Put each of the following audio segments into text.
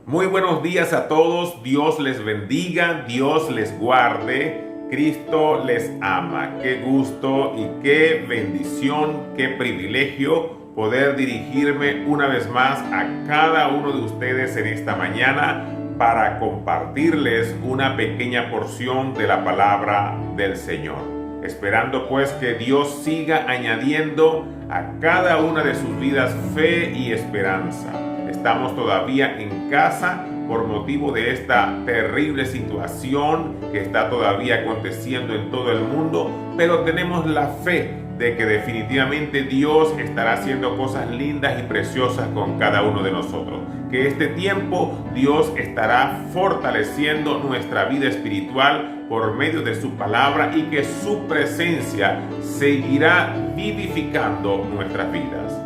Muy buenos días a todos, Dios les bendiga, Dios les guarde, Cristo les ama. Qué gusto y qué bendición, qué privilegio poder dirigirme una vez más a cada uno de ustedes en esta mañana para compartirles una pequeña porción de la palabra del Señor. Esperando pues que Dios siga añadiendo a cada una de sus vidas fe y esperanza. Estamos todavía en casa por motivo de esta terrible situación que está todavía aconteciendo en todo el mundo, pero tenemos la fe de que definitivamente Dios estará haciendo cosas lindas y preciosas con cada uno de nosotros. Que este tiempo Dios estará fortaleciendo nuestra vida espiritual por medio de su palabra y que su presencia seguirá vivificando nuestras vidas.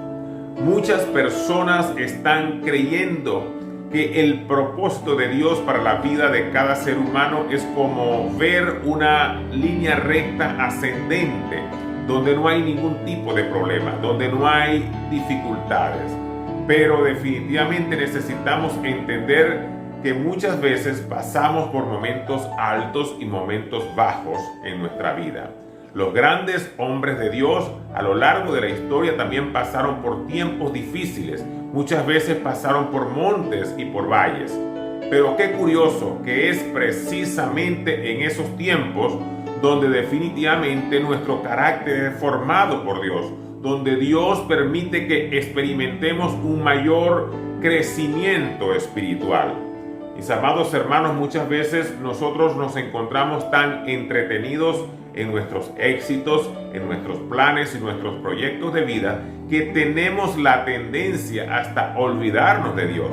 Muchas personas están creyendo que el propósito de Dios para la vida de cada ser humano es como ver una línea recta ascendente, donde no hay ningún tipo de problema, donde no hay dificultades. Pero definitivamente necesitamos entender que muchas veces pasamos por momentos altos y momentos bajos en nuestra vida. Los grandes hombres de Dios a lo largo de la historia también pasaron por tiempos difíciles. Muchas veces pasaron por montes y por valles. Pero qué curioso que es precisamente en esos tiempos donde definitivamente nuestro carácter es formado por Dios, donde Dios permite que experimentemos un mayor crecimiento espiritual. Mis amados hermanos, muchas veces nosotros nos encontramos tan entretenidos en nuestros éxitos, en nuestros planes y nuestros proyectos de vida, que tenemos la tendencia hasta olvidarnos de Dios.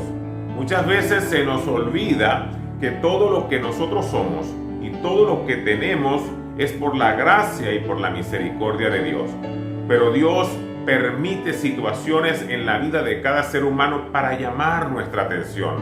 Muchas veces se nos olvida que todo lo que nosotros somos y todo lo que tenemos es por la gracia y por la misericordia de Dios. Pero Dios permite situaciones en la vida de cada ser humano para llamar nuestra atención,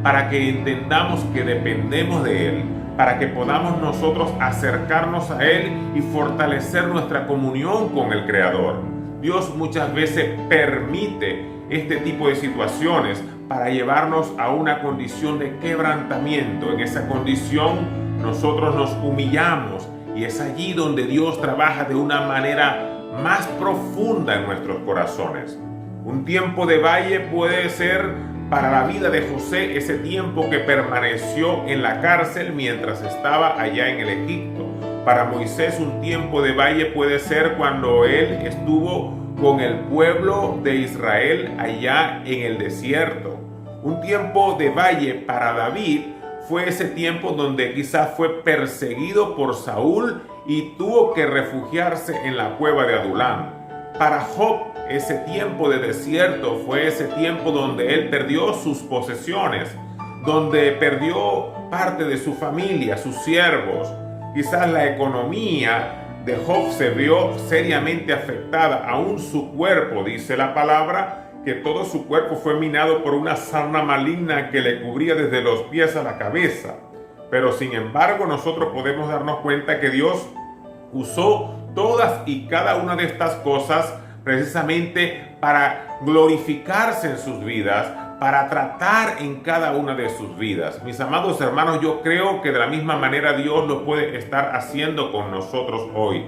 para que entendamos que dependemos de Él, para que podamos nosotros acercarnos a Él y fortalecer nuestra comunión con el Creador. Dios muchas veces permite este tipo de situaciones para llevarnos a una condición de quebrantamiento. En esa condición nosotros nos humillamos y es allí donde Dios trabaja de una manera más profunda en nuestros corazones. Un tiempo de valle puede ser para la vida de José ese tiempo que permaneció en la cárcel mientras estaba allá en el Egipto. Para Moisés un tiempo de valle puede ser cuando él estuvo con el pueblo de Israel allá en el desierto. Un tiempo de valle para David fue ese tiempo donde quizás fue perseguido por Saúl y tuvo que refugiarse en la cueva de Adulam. Para Job, ese tiempo de desierto fue ese tiempo donde él perdió sus posesiones, donde perdió parte de su familia, sus siervos. Quizás la economía de Job se vio seriamente afectada, aún su cuerpo, dice la palabra, que todo su cuerpo fue minado por una sarna maligna que le cubría desde los pies a la cabeza. Pero sin embargo nosotros podemos darnos cuenta que Dios usó todas y cada una de estas cosas precisamente para glorificarse en sus vidas, para tratar en cada una de sus vidas. Mis amados hermanos, yo creo que de la misma manera Dios lo puede estar haciendo con nosotros hoy.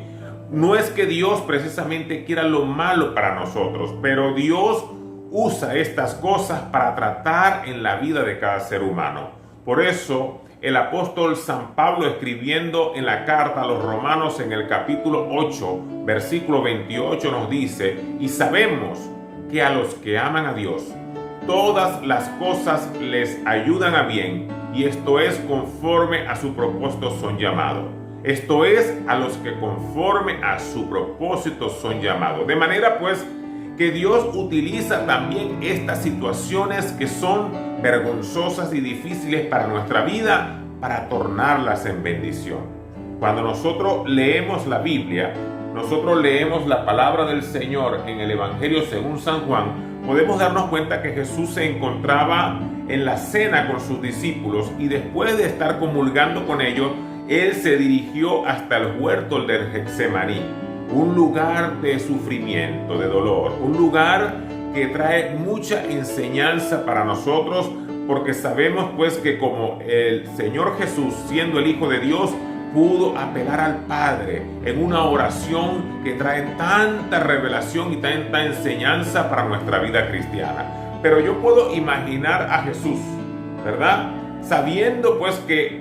No es que Dios precisamente quiera lo malo para nosotros, pero Dios usa estas cosas para tratar en la vida de cada ser humano. Por eso el apóstol San Pablo, escribiendo en la carta a los Romanos en el capítulo 8, versículo 28, nos dice: y sabemos que a los que aman a Dios, todas las cosas les ayudan a bien, y esto es conforme a su propósito son llamados. Esto es, a los que conforme a su propósito son llamados. De manera pues que Dios utiliza también estas situaciones que son vergonzosas y difíciles para nuestra vida para tornarlas en bendición. Cuando nosotros leemos la Biblia, nosotros leemos la palabra del Señor en el Evangelio según San Juan, podemos darnos cuenta que Jesús se encontraba en la cena con sus discípulos y después de estar comulgando con ellos, Él se dirigió hasta el huerto del Getsemaní, un lugar de sufrimiento, de dolor, un lugar que trae mucha enseñanza para nosotros porque sabemos pues que como el Señor Jesús, siendo el Hijo de Dios, pudo apelar al Padre en una oración que trae tanta revelación y tanta enseñanza para nuestra vida cristiana. Pero yo puedo imaginar a Jesús, ¿verdad? Sabiendo pues que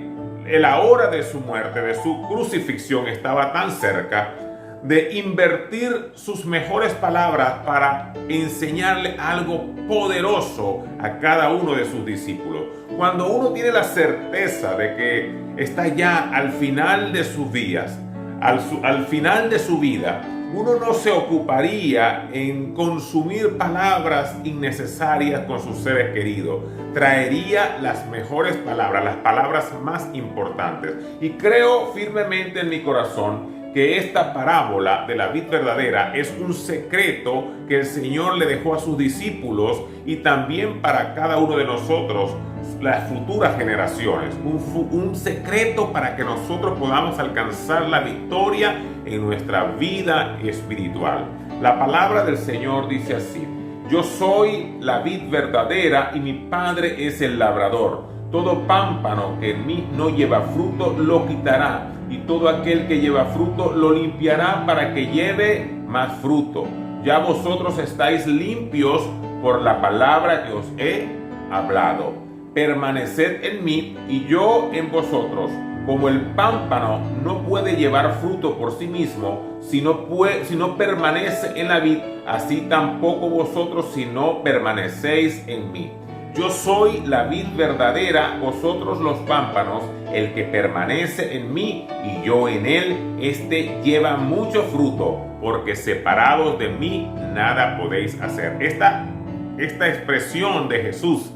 la hora de su muerte, de su crucifixión estaba tan cerca, de invertir sus mejores palabras para enseñarle algo poderoso a cada uno de sus discípulos. Cuando uno tiene la certeza de que está ya al final de sus días, al final de su vida, uno no se ocuparía en consumir palabras innecesarias con sus seres queridos. Traería las mejores palabras, las palabras más importantes. Y creo firmemente en mi corazón que esta parábola de la vid verdadera es un secreto que el Señor le dejó a sus discípulos y también para cada uno de nosotros, las futuras generaciones. Un secreto para que nosotros podamos alcanzar la victoria en nuestra vida espiritual. La palabra del Señor dice así: yo soy la vid verdadera y mi Padre es el labrador. Todo pámpano que en mí no lleva fruto lo quitará, y todo aquel que lleva fruto lo limpiará para que lleve más fruto. Ya vosotros estáis limpios por la palabra que os he hablado. Permaneced en mí y yo en vosotros. Como el pámpano no puede llevar fruto por sí mismo si no permanece en la vid, así tampoco vosotros si no permanecéis en mí. Yo soy la vid verdadera, vosotros los pámpanos. El que permanece en mí y yo en él, este lleva mucho fruto, porque separados de mí nada podéis hacer. Esta expresión de Jesús,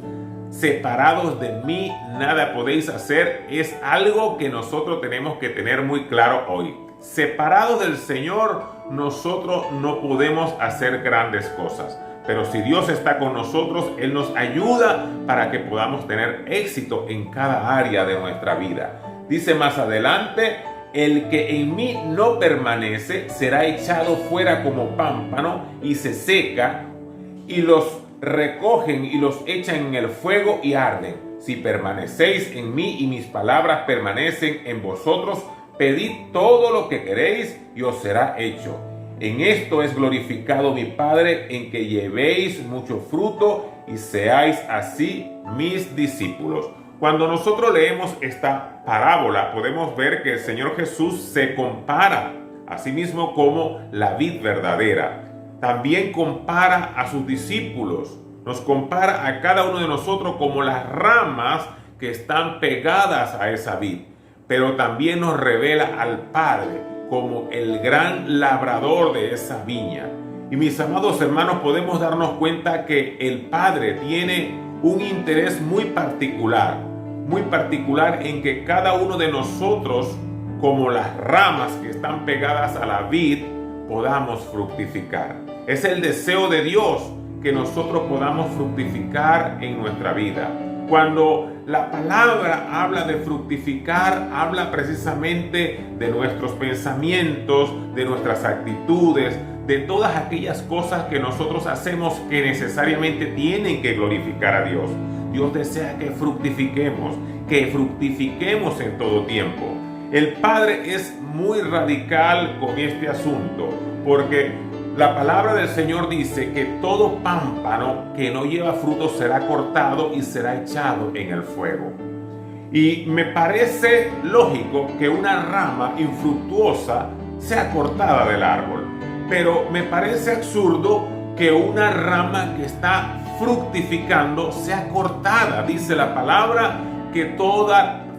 separados de mí nada podéis hacer, es algo que nosotros tenemos que tener muy claro hoy. Separados del Señor, nosotros no podemos hacer grandes cosas. Pero si Dios está con nosotros, Él nos ayuda para que podamos tener éxito en cada área de nuestra vida. Dice más adelante: el que en mí no permanece será echado fuera como pámpano y se seca, y los recogen y los echan en el fuego y arden. Si permanecéis en mí y mis palabras permanecen en vosotros, pedid todo lo que queréis y os será hecho. En esto es glorificado mi Padre, en que llevéis mucho fruto y seáis así mis discípulos. Cuando nosotros leemos esta parábola, podemos ver que el Señor Jesús se compara a sí mismo como la vid verdadera. También compara a sus discípulos, nos compara a cada uno de nosotros como las ramas que están pegadas a esa vid, pero también nos revela al Padre como el gran labrador de esa viña. Y mis amados hermanos, podemos darnos cuenta que el Padre tiene un interés muy particular en que cada uno de nosotros, como las ramas que están pegadas a la vid, podamos fructificar. Es el deseo de Dios que nosotros podamos fructificar en nuestra vida. Cuando la palabra habla de fructificar, habla precisamente de nuestros pensamientos, de nuestras actitudes, de todas aquellas cosas que nosotros hacemos que necesariamente tienen que glorificar a Dios. Dios desea que fructifiquemos en todo tiempo. El Padre es muy radical con este asunto, porque la palabra del Señor dice que todo pámpano que no lleva fruto será cortado y será echado en el fuego. Y me parece lógico que una rama infructuosa sea cortada del árbol, pero me parece absurdo que una rama que está fructificando sea cortada. Dice la palabra que todo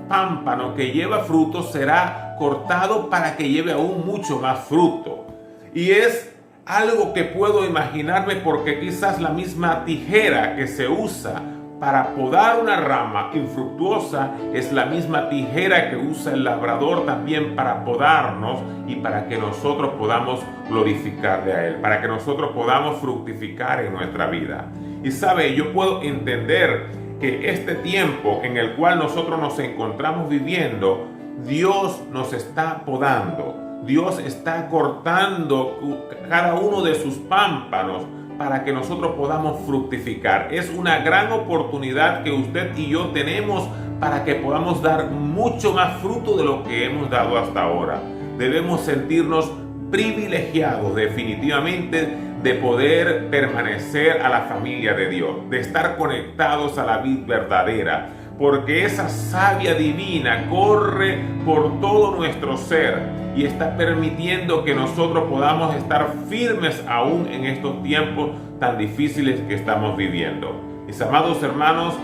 pámpano que lleva fruto será cortado para que lleve aún mucho más fruto. Y es algo que puedo imaginarme, porque quizás la misma tijera que se usa para podar una rama infructuosa es la misma tijera que usa el labrador también para podarnos y para que nosotros podamos glorificarle a Él, para que nosotros podamos fructificar en nuestra vida. Y sabe, yo puedo entender que este tiempo en el cual nosotros nos encontramos viviendo, Dios nos está podando. Dios está cortando cada uno de sus pámpanos para que nosotros podamos fructificar. Es una gran oportunidad que usted y yo tenemos para que podamos dar mucho más fruto de lo que hemos dado hasta ahora. Debemos sentirnos privilegiados definitivamente de poder permanecer a la familia de Dios, de estar conectados a la vid verdadera, porque esa savia divina corre por todo nuestro ser y está permitiendo que nosotros podamos estar firmes aún en estos tiempos tan difíciles que estamos viviendo. Mis amados hermanos,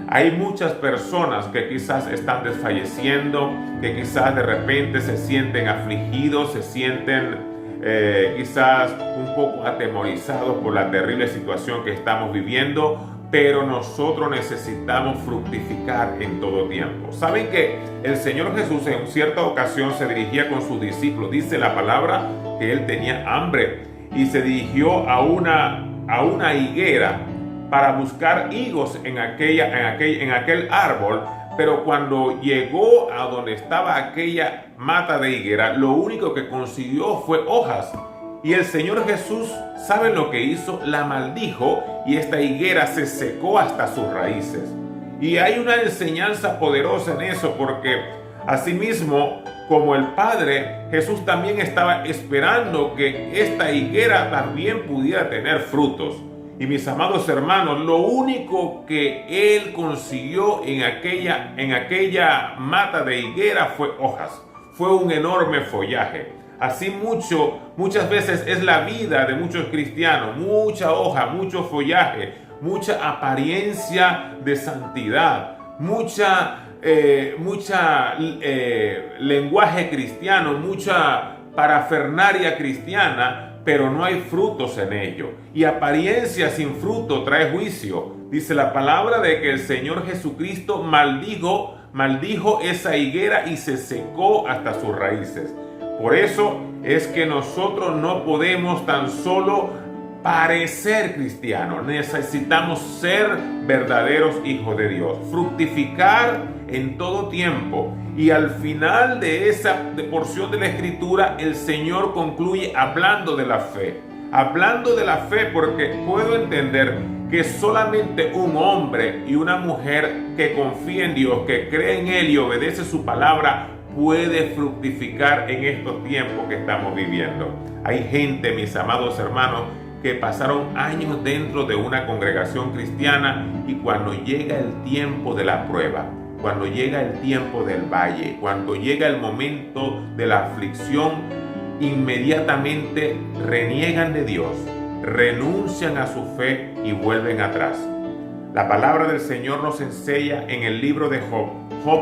hay muchas personas que quizás están desfalleciendo, que quizás de repente se sienten afligidos, se sienten quizás un poco atemorizados por la terrible situación que estamos viviendo, pero nosotros necesitamos fructificar en todo tiempo. ¿Saben que el Señor Jesús en cierta ocasión se dirigía con sus discípulos? Dice la palabra que Él tenía hambre y se dirigió a una higuera para buscar higos en aquel árbol, pero cuando llegó a donde estaba aquella mata de higuera, lo único que consiguió fue hojas. Y el Señor Jesús, ¿saben lo que hizo? La maldijo y esta higuera se secó hasta sus raíces. Y hay una enseñanza poderosa en eso, porque asimismo, como el Padre, Jesús también estaba esperando que esta higuera también pudiera tener frutos. Y mis amados hermanos, lo único que Él consiguió en aquella mata de higuera fue hojas, fue un enorme follaje. Así muchas veces es la vida de muchos cristianos, mucha hoja, mucho follaje, mucha apariencia de santidad, mucha lenguaje cristiano, mucha parafernalia cristiana, pero no hay frutos en ello. Y apariencia sin fruto trae juicio. Dice la palabra de que el Señor Jesucristo maldijo esa higuera y se secó hasta sus raíces. Por eso es que nosotros no podemos tan solo parecer cristianos. Necesitamos ser verdaderos hijos de Dios, fructificar en todo tiempo. Y al final de esa porción de la Escritura, el Señor concluye hablando de la fe. Hablando de la fe, porque puedo entender que solamente un hombre y una mujer que confía en Dios, que cree en Él y obedece su palabra, puede fructificar en estos tiempos que estamos viviendo. Hay gente, mis amados hermanos, que pasaron años dentro de una congregación cristiana y cuando llega el tiempo de la prueba, cuando llega el tiempo del valle, cuando llega el momento de la aflicción, inmediatamente reniegan de Dios, renuncian a su fe y vuelven atrás. La palabra del Señor nos enseña en el libro de Job. Job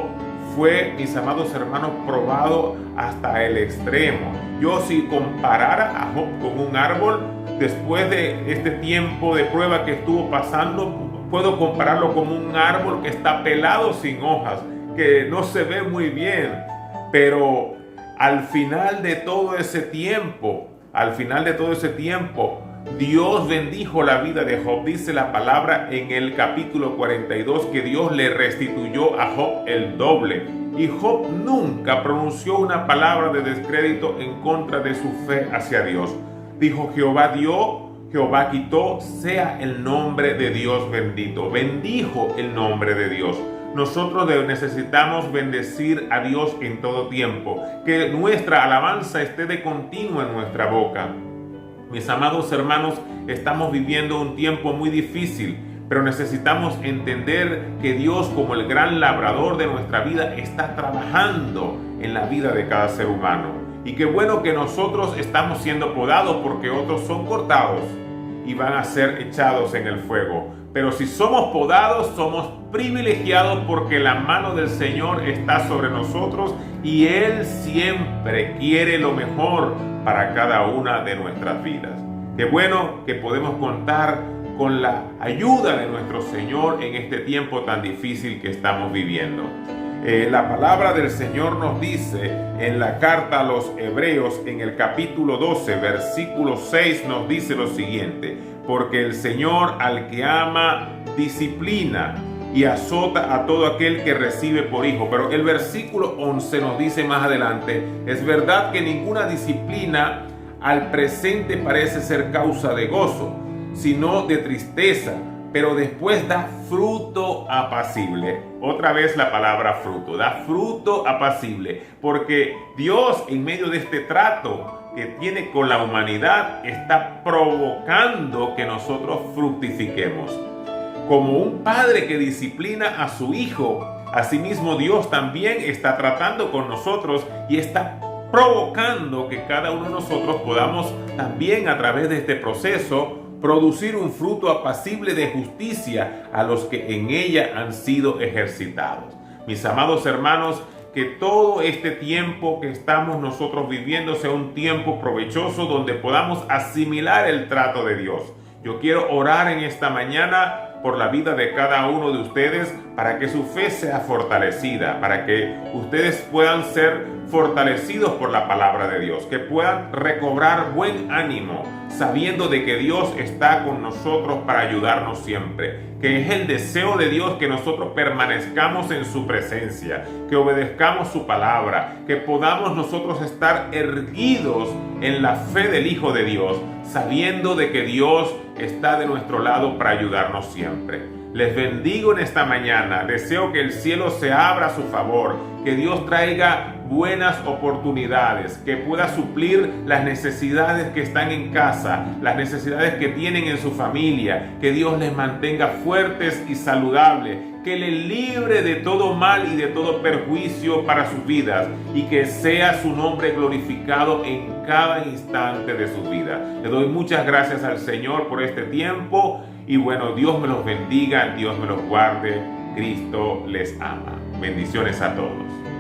fue, mis amados hermanos, probado hasta el extremo. Yo, si comparara a Job con un árbol, después de este tiempo de prueba que estuvo pasando, puedo compararlo como un árbol que está pelado sin hojas, que no se ve muy bien, pero al final de todo ese tiempo, Dios bendijo la vida de Job. Dice la palabra en el capítulo 42 que Dios le restituyó a Job el doble. Y Job nunca pronunció una palabra de descrédito en contra de su fe hacia Dios. Dijo: Jehová dio, Jehová quitó, sea el nombre de Dios bendito. Bendijo el nombre de Dios. Nosotros necesitamos bendecir a Dios en todo tiempo. Que nuestra alabanza esté de continuo en nuestra boca. Mis amados hermanos, estamos viviendo un tiempo muy difícil, pero necesitamos entender que Dios, como el gran labrador de nuestra vida, está trabajando en la vida de cada ser humano. Y qué bueno que nosotros estamos siendo podados porque otros son cortados y van a ser echados en el fuego. Pero si somos podados, somos privilegiados porque la mano del Señor está sobre nosotros y Él siempre quiere lo mejor para cada una de nuestras vidas. Qué bueno que podemos contar con la ayuda de nuestro Señor en este tiempo tan difícil que estamos viviendo. La palabra del Señor nos dice en la carta a los Hebreos, en el capítulo 12, versículo 6, nos dice lo siguiente: porque el Señor al que ama disciplina y azota a todo aquel que recibe por hijo. Pero el versículo 11 nos dice más adelante: es verdad que ninguna disciplina al presente parece ser causa de gozo, sino de tristeza, pero después da fruto apacible. Otra vez la palabra fruto, da fruto apacible, porque Dios, en medio de este trato que tiene con la humanidad, está provocando que nosotros fructifiquemos. Como un padre que disciplina a su hijo, asimismo Dios también está tratando con nosotros y está provocando que cada uno de nosotros podamos también, a través de este proceso, producir un fruto apacible de justicia a los que en ella han sido ejercitados. Mis amados hermanos, que todo este tiempo que estamos nosotros viviendo sea un tiempo provechoso donde podamos asimilar el trato de Dios. Yo quiero orar en esta mañana por la vida de cada uno de ustedes para que su fe sea fortalecida, para que ustedes puedan ser fortalecidos por la palabra de Dios, que puedan recobrar buen ánimo, sabiendo de que Dios está con nosotros para ayudarnos siempre, que es el deseo de Dios que nosotros permanezcamos en su presencia, que obedezcamos su palabra, que podamos nosotros estar erguidos en la fe del Hijo de Dios, sabiendo de que Dios está de nuestro lado para ayudarnos siempre. Les bendigo en esta mañana, deseo que el cielo se abra a su favor, que Dios traiga buenas oportunidades, que pueda suplir las necesidades que están en casa, las necesidades que tienen en su familia, que Dios les mantenga fuertes y saludables, que les libre de todo mal y de todo perjuicio para sus vidas y que sea su nombre glorificado en cada instante de su vida. Le doy muchas gracias al Señor por este tiempo y bueno, Dios me los bendiga, Dios me los guarde, Cristo les ama. Bendiciones a todos.